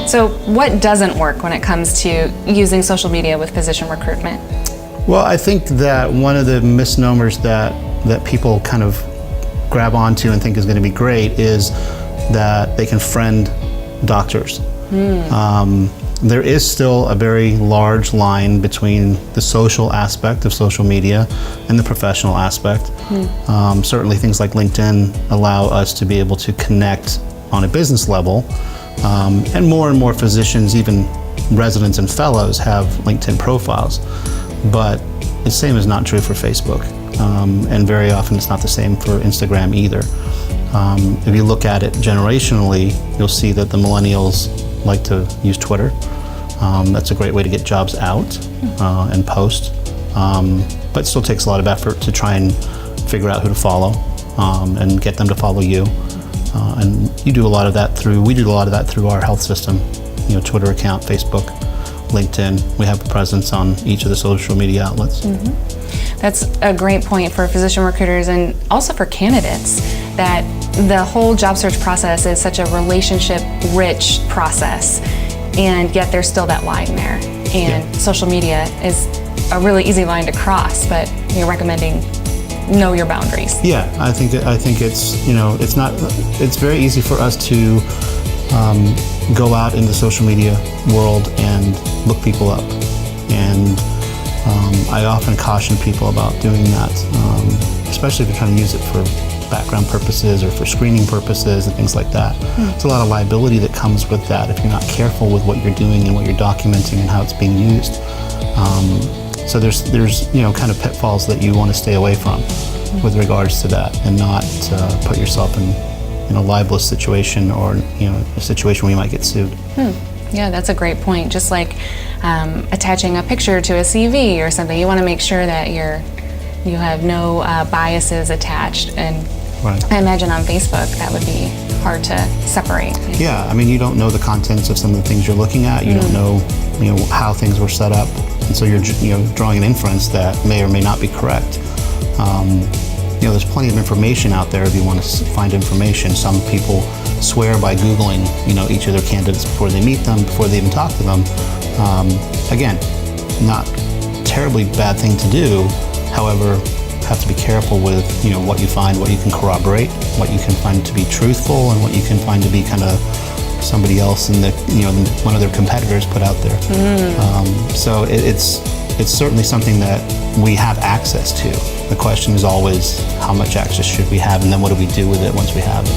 So what doesn't work when it comes to using social media with physician recruitment? Well, I think that one of the misnomers that people kind of grab onto and think is going to be great is that they can friend doctors. There is still a very large line between the social aspect of social media and the professional aspect. Certainly things like LinkedIn allow us to be able to connect on a business level, and more physicians, even residents and fellows, have LinkedIn profiles. But the same is not true for Facebook, and very often it's not the same for Instagram either. If you look at it generationally, you'll see that the millennials like to use Twitter. That's a great way to get jobs out and post, but it still takes a lot of effort to try and figure out who to follow and get them to follow you. And we do a lot of that through our health system, Twitter account, Facebook, LinkedIn. We have a presence on each of the social media outlets. That's a great point for physician recruiters and also for candidates, that the whole job search process is such a relationship-rich process, and yet there's still that line there. And social media is a really easy line to cross, but you're recommending know your boundaries. Yeah, I think it's it's very easy for us to go out in the social media world and look people up, and I often caution people about doing that, especially if you're trying to use it for background purposes or for screening purposes and things like that. There's a lot of liability that comes with that if you're not careful with what you're doing and what you're documenting and how it's being used. So there's kind of pitfalls that you want to stay away from with regards to that, and not put yourself in a libelous situation or a situation where you might get sued. Yeah, that's a great point. Just like attaching a picture to a CV or something, you want to make sure that you have no biases attached. And right. I imagine on Facebook that would be hard to separate. Yeah, I mean, you don't know the contents of some of the things you're looking at. You don't know, how things were set up, and so you're drawing an inference that may or may not be correct. There's plenty of information out there if you want to find information. Some people swear by Googling, each of their candidates before they meet them, before they even talk to them. Again, not terribly bad thing to do. However, have to be careful with what you find, what you can corroborate, what you can find to be truthful, and what you can find to be kind of somebody else in one of their competitors put out there. So it's certainly something that we have access to. The question is always, how much access should we have, and then what do we do with it once we have it?